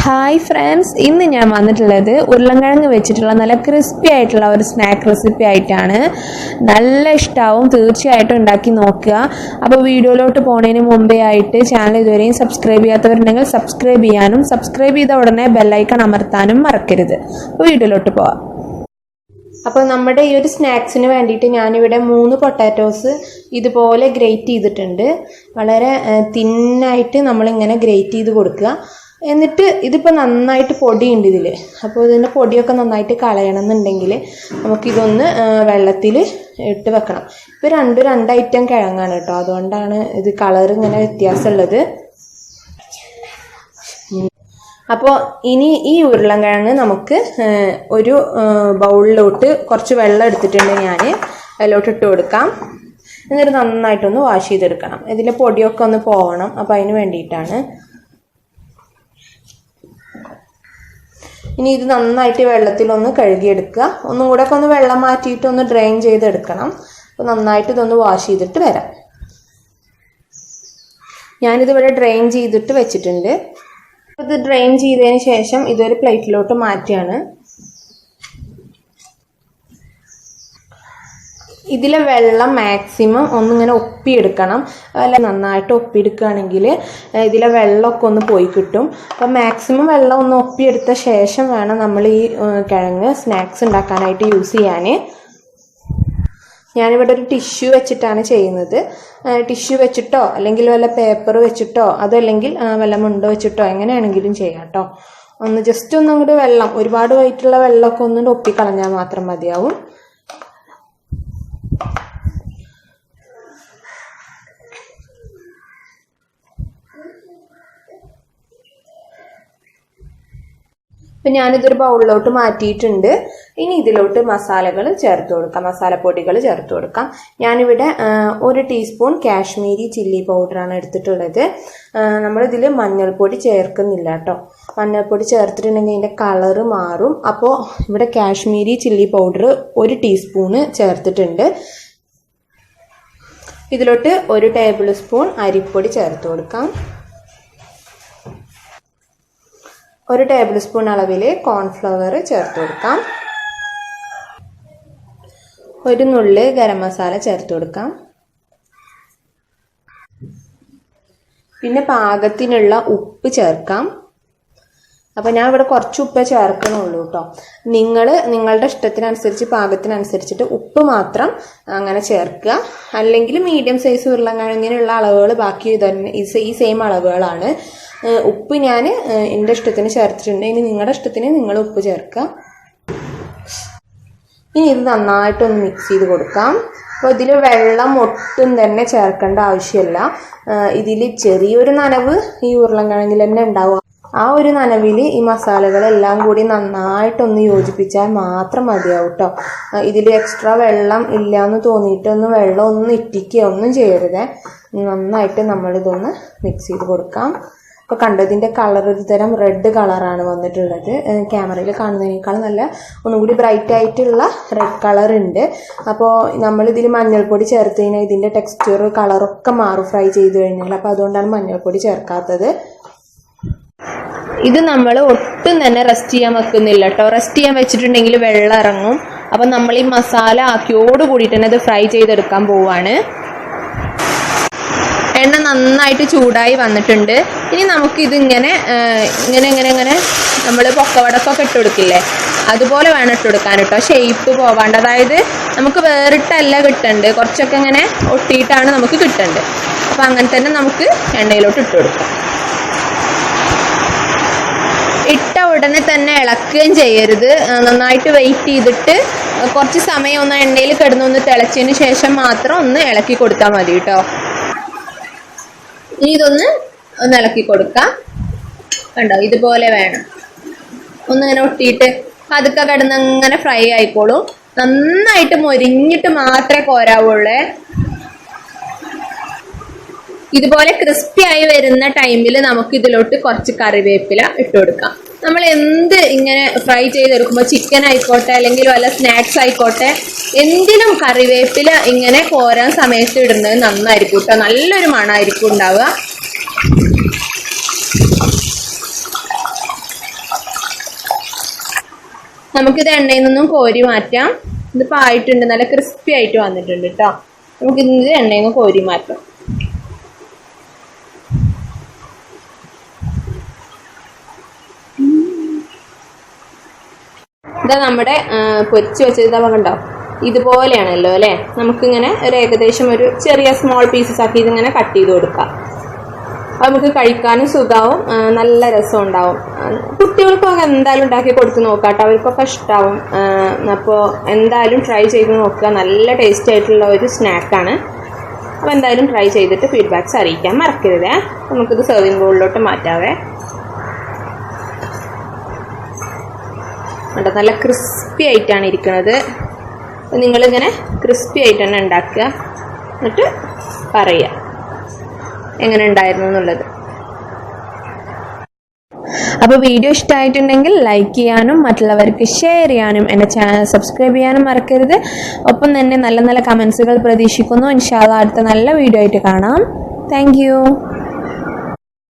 Hi friends, ഇന്ന് ഞാൻ വന്നിട്ടുള്ളത് ഉരുളൻകിഴങ്ങ് വെച്ചിട്ടുള്ള നല്ല ക്രിസ്പി ആയിട്ടുള്ള ഒരു സ്നാക്ക് റെസിപ്പി ആയിട്ടാണ്. നല്ല ഇഷ്ടമാവും, തീർച്ചയായിട്ടും ഉണ്ടാക്കി നോക്കുക. അപ്പോൾ വീഡിയോയിലോട്ട് പോകുന്നതിന് മുമ്പേ ആയിട്ട് ചാനൽ ഇതുവരെയും സബ്സ്ക്രൈബ് ചെയ്യാത്തവരുണ്ടെങ്കിൽ സബ്സ്ക്രൈബ് ചെയ്യാനും സബ്സ്ക്രൈബ് ചെയ്ത ഉടനെ ബെല്ലൈക്കൺ അമർത്താനും മറക്കരുത്. അപ്പോൾ വീഡിയോയിലോട്ട് പോവാം. അപ്പോൾ നമ്മുടെ ഈ ഒരു സ്നാക്സിന് വേണ്ടിയിട്ട് ഞാനിവിടെ 3 പൊട്ടാറ്റോസ് ഇതുപോലെ ഗ്രേറ്റ് ചെയ്തിട്ടുണ്ട്. വളരെ തിന്നായിട്ട് നമ്മളിങ്ങനെ ഗ്രേറ്റ് ചെയ്ത് കൊടുക്കുക. എന്നിട്ട് ഇതിപ്പോൾ നന്നായിട്ട് പൊടിയുണ്ട് ഇതിൽ. അപ്പോൾ ഇതിൻ്റെ പൊടിയൊക്കെ നന്നായിട്ട് കളയണമെന്നുണ്ടെങ്കിൽ നമുക്കിതൊന്ന് വെള്ളത്തിൽ ഇട്ട് വെക്കണം. ഇപ്പോൾ രണ്ട് ഐറ്റം കിഴങ്ങാണ് കേട്ടോ, അതുകൊണ്ടാണ് ഇത് കളർ ഇങ്ങനെ വ്യത്യാസമുള്ളത്. അപ്പോൾ ഇനി ഈ ഉരുളൻകിഴങ്ങ് നമുക്ക് ഒരു ബൗളിലോട്ട് കുറച്ച് വെള്ളം എടുത്തിട്ടുണ്ട് ഞാൻ, അതിലോട്ട് ഇട്ട് കൊടുക്കാം. എന്നിട്ട് നന്നായിട്ടൊന്ന് വാഷ് ചെയ്തെടുക്കണം. ഇതിലെ പൊടിയൊക്കെ ഒന്ന് പോകണം. അപ്പോൾ അതിന് വേണ്ടിയിട്ടാണ്. ഇനി ഇത് നന്നായിട്ട് വെള്ളത്തിലൊന്ന് കഴുകിയെടുക്കുക. ഒന്നും കൂടെ ഒക്കെ ഒന്ന് വെള്ളം മാറ്റിയിട്ട് ഒന്ന് ഡ്രെയിൻ ചെയ്തെടുക്കണം. അപ്പോൾ നന്നായിട്ട് ഇതൊന്ന് വാഷ് ചെയ്തിട്ട് വരാം. ഞാനിതിവിടെ ഡ്രെയിൻ ചെയ്തിട്ട് വെച്ചിട്ടുണ്ട്. ഇത് ഡ്രെയിൻ ചെയ്തതിന് ശേഷം ഇതൊരു പ്ലേറ്റിലോട്ട് മാറ്റിയാണ്. ഇതിലെ വെള്ളം മാക്സിമം ഒന്നിങ്ങനെ ഒപ്പിയെടുക്കണം. അല്ല, നന്നായിട്ട് ഒപ്പിയെടുക്കുകയാണെങ്കിൽ ഇതിലെ വെള്ളമൊക്കെ ഒന്ന് പോയി കിട്ടും. അപ്പം മാക്സിമം വെള്ളം ഒന്ന് ഒപ്പിയെടുത്ത ശേഷം വേണം നമ്മൾ ഈ കിഴങ്ങ് സ്നാക്സ് ഉണ്ടാക്കാനായിട്ട് യൂസ് ചെയ്യാൻ. ഞാനിവിടെ ഒരു ടിഷ്യൂ വെച്ചിട്ടാണ് ചെയ്യുന്നത്. ടിഷ്യൂ വെച്ചിട്ടോ അല്ലെങ്കിൽ വല്ല പേപ്പർ വെച്ചിട്ടോ അതല്ലെങ്കിൽ വല്ല മുണ്ട് വെച്ചിട്ടോ എങ്ങനെയാണെങ്കിലും ചെയ്യാം കേട്ടോ. ഒന്ന് ജസ്റ്റ് ഒന്നും കൂടി വെള്ളം, ഒരുപാട് വൈറ്റുള്ള വെള്ളമൊക്കെ ഒന്നും ഒപ്പിക്കളഞ്ഞാൽ മാത്രം മതിയാവും. അപ്പം ഞാനിതൊരു ബൗളിലോട്ട് മാറ്റിയിട്ടുണ്ട്. ഇനി ഇതിലോട്ട് മസാലകൾ ചേർത്ത് കൊടുക്കാം, മസാലപ്പൊടികൾ ചേർത്ത് കൊടുക്കാം. ഞാനിവിടെ 1 ടീസ്പൂൺ കാശ്മീരി ചില്ലി പൗഡറാണ് എടുത്തിട്ടുള്ളത്. നമ്മളിതിൽ മഞ്ഞൾപ്പൊടി ചേർക്കുന്നില്ല കേട്ടോ. മഞ്ഞൾപ്പൊടി ചേർത്തിട്ടുണ്ടെങ്കിൽ അതിൻ്റെ കളറ് മാറും. അപ്പോൾ ഇവിടെ കാശ്മീരി ചില്ലി പൗഡർ 1 ടീസ്പൂണ് ചേർത്തിട്ടുണ്ട്. ഇതിലോട്ട് 1 ടേബിൾ സ്പൂൺ അരിപ്പൊടി ചേർത്ത് കൊടുക്കാം. 1 ടേബിൾ സ്പൂൺ അളവിൽ കോൺഫ്ലവർ ചേർത്ത് കൊടുക്കാം. 1 നുള്ള് ഗരം മസാല ചേർത്ത് കൊടുക്കാം. പിന്നെ പാകത്തിനുള്ള ഉപ്പ് ചേർക്കാം. അപ്പോൾ ഞാൻ ഇവിടെ കുറച്ച് ഉപ്പേ ചേർക്കണുള്ളൂ കേട്ടോ. നിങ്ങളുടെ ഇഷ്ടത്തിനനുസരിച്ച് പാകത്തിനനുസരിച്ചിട്ട് ഉപ്പ് മാത്രം അങ്ങനെ ചേർക്കുക. അല്ലെങ്കിൽ മീഡിയം സൈസ് ഉരുളൻകിഴങ്ങിനുള്ള അളവുകൾ ബാക്കി തന്നെ ഈ സെയിം അളവുകളാണ്. ഉപ്പ് ഞാൻ എൻ്റെ ഇഷ്ടത്തിന് ചേർത്തിട്ടുണ്ട്. ഇനി നിങ്ങളുടെ ഇഷ്ടത്തിന് നിങ്ങൾ ഉപ്പ് ചേർക്കുക. ഇനി ഇത് നന്നായിട്ടൊന്ന് മിക്സ് ചെയ്ത് കൊടുക്കാം. അപ്പോൾ ഇതിൽ വെള്ളം ഒട്ടും തന്നെ ചേർക്കേണ്ട ആവശ്യമില്ല. ഇതിൽ ചെറിയൊരു നനവ് ഈ ഉരുളൻകിഴങ്ങിൽ തന്നെ ഉണ്ടാവും. ആ ഒരു നനവിൽ ഈ മസാലകളെല്ലാം കൂടി നന്നായിട്ടൊന്ന് യോജിപ്പിച്ചാൽ മാത്രം മതിയാവും കേട്ടോ. ഇതിൽ എക്സ്ട്രാ വെള്ളം ഇല്ല എന്ന് തോന്നിയിട്ടൊന്നും വെള്ളം ഒന്നും ഇറ്റിക്കുക ഒന്നും ചെയ്യരുത്. നന്നായിട്ട് നമ്മളിതൊന്ന് മിക്സ് ചെയ്ത് കൊടുക്കാം. ഇപ്പോൾ കണ്ടതിൻ്റെ കളർ ഒരു തരം റെഡ് കളറാണ് വന്നിട്ടുള്ളത്. ക്യാമറയിൽ കാണുന്നതിനേക്കാൾ നല്ല ഒന്നും കൂടി ബ്രൈറ്റ് ആയിട്ടുള്ള റെഡ് കളർ ഉണ്ട്. അപ്പോൾ നമ്മളിതിൽ മഞ്ഞൾപ്പൊടി ചേർത്ത് കഴിഞ്ഞാൽ ഇതിൻ്റെ ടെക്സ്ചർ കളറൊക്കെ മാറും ഫ്രൈ ചെയ്ത് കഴിഞ്ഞാൽ. അപ്പോൾ അതുകൊണ്ടാണ് മഞ്ഞൾപ്പൊടി ചേർക്കാത്തത്. ഇത് നമ്മൾ ഒട്ടും തന്നെ റെസ്റ്റ് ചെയ്യാൻ വെക്കുന്നില്ല കേട്ടോ. റെസ്റ്റ് ചെയ്യാൻ വെച്ചിട്ടുണ്ടെങ്കിൽ വെള്ളം ഇറങ്ങും. അപ്പം നമ്മൾ ഈ മസാല ആക്കിയോട് കൂടിയിട്ട് തന്നെ ഇത് ഫ്രൈ ചെയ്തെടുക്കാൻ പോവാണ്. എണ്ണ നന്നായിട്ട് ചൂടായി വന്നിട്ടുണ്ട്. ഇനി നമുക്കിത് ഇങ്ങനെ നമ്മൾ പൊക്കവടക്കൊക്കെ ഇട്ട് കൊടുക്കില്ലേ, അതുപോലെ വേണം ഇട്ട് കൊടുക്കാൻ കേട്ടോ. ഷേപ്പ് പോവാണ്ട്, അതായത് നമുക്ക് വേറിട്ടല്ല കിട്ടണ്ട്, കുറച്ചൊക്കെ ഇങ്ങനെ ഒട്ടിയിട്ടാണ് നമുക്ക് കിട്ടേണ്ടത്. അപ്പം അങ്ങനെ തന്നെ നമുക്ക് എണ്ണയിലോട്ട് ഇട്ട് കൊടുക്കാം. ഇട്ട ഉടനെ തന്നെ ഇളക്കുകയും ചെയ്യരുത്. നന്നായിട്ട് വെയിറ്റ് ചെയ്തിട്ട് കുറച്ച് സമയം ഒന്ന് എണ്ണയിൽ കിടന്നൊന്ന് തിളച്ചതിന് ശേഷം മാത്രം ഒന്ന് ഇളക്കി കൊടുത്താൽ മതി കേട്ടോ. ഇനി ഇതൊന്ന് ഇളക്കി കൊടുക്കാം. കണ്ടോ, ഇതുപോലെ വേണം. ഒന്നിങ്ങനെ ഒട്ടിയിട്ട് പതുക്കെ കിടന്ന് അങ്ങനെ ഫ്രൈ ആയിക്കോളും. നന്നായിട്ട് മൊരിഞ്ഞിട്ട് മാത്രമേ കോരാവുള്ളൂ. ഇതുപോലെ ക്രിസ്പി ആയി വരുന്ന ടൈമിൽ നമുക്ക് ഇതിലോട്ട് കുറച്ച് കറിവേപ്പില ഇട്ട് കൊടുക്കാം. നമ്മൾ എന്ത് ഇങ്ങനെ ഫ്രൈ ചെയ്തെടുക്കുമ്പോൾ, ചിക്കൻ ആയിക്കോട്ടെ അല്ലെങ്കിൽ വല്ല സ്നാക്സ് ആയിക്കോട്ടെ, എന്തിനും കറിവേപ്പില ഇങ്ങനെ കോരാൻ സമയത്ത് ഇടുന്നത് നന്നായിരിക്കും കേട്ടോ. നല്ലൊരു മണമായിരിക്കും ഉണ്ടാവുക. നമുക്കിത് എണ്ണയിൽ നിന്നും കോരി മാറ്റാം. ഇതിപ്പോൾ ആയിട്ടുണ്ട്, നല്ല ക്രിസ്പി ആയിട്ട് വന്നിട്ടുണ്ട് കേട്ടോ. നമുക്കിത് എണ്ണയിൽ നിന്ന് കോരി മാറ്റാം. ഇതാ നമ്മുടെ പൊരിച്ച് വെച്ചത് കണ്ടോ, ഇതുപോലെയാണല്ലോ അല്ലേ. നമുക്കിങ്ങനെ ഒരു ഏകദേശം ഒരു ചെറിയ സ്മോൾ പീസസ് ആക്കി ഇതിങ്ങനെ കട്ട് ചെയ്ത് കൊടുക്കാം. അപ്പോൾ നമുക്ക് കഴിക്കാനും സുഖമാവും, നല്ല രസം ഉണ്ടാവും. കുട്ടികൾക്കൊക്കെ എന്തായാലും ഉണ്ടാക്കി കൊടുത്ത് നോക്കാം കേട്ടോ, അവർക്കൊക്കെ ഇഷ്ടമാവും. അപ്പോൾ എന്തായാലും ട്രൈ ചെയ്ത് നോക്കുക, നല്ല ടേസ്റ്റി ആയിട്ടുള്ള ഒരു സ്നാക്കാണ്. അപ്പോൾ എന്തായാലും ട്രൈ ചെയ്തിട്ട് ഫീഡ്ബാക്ക്സ് അറിയിക്കാൻ മറക്കരുത്. നമുക്കിത് സെർവിങ് ബൗളിലോട്ട് മാറ്റാവേ. കേട്ടോ, നല്ല ക്രിസ്പി ആയിട്ടാണ് ഇരിക്കുന്നത്. നിങ്ങളിങ്ങനെ ക്രിസ്പി ആയിട്ട് തന്നെ ഉണ്ടാക്കുക, എന്നിട്ട് പറയുക എങ്ങനെ ഉണ്ടായിരുന്നു എന്നുള്ളത്. അപ്പോൾ വീഡിയോ ഇഷ്ടമായിട്ടുണ്ടെങ്കിൽ ലൈക്ക് ചെയ്യാനും മറ്റുള്ളവർക്ക് ഷെയർ ചെയ്യാനും എൻ്റെ ചാനൽ സബ്സ്ക്രൈബ് ചെയ്യാനും മറക്കരുത്. ഒപ്പം തന്നെ നല്ല നല്ല കമൻസുകൾ പ്രതീക്ഷിക്കുന്നു. ഇൻഷാ അല്ലാഹ് അടുത്ത നല്ല വീഡിയോ ആയിട്ട് കാണാം. താങ്ക്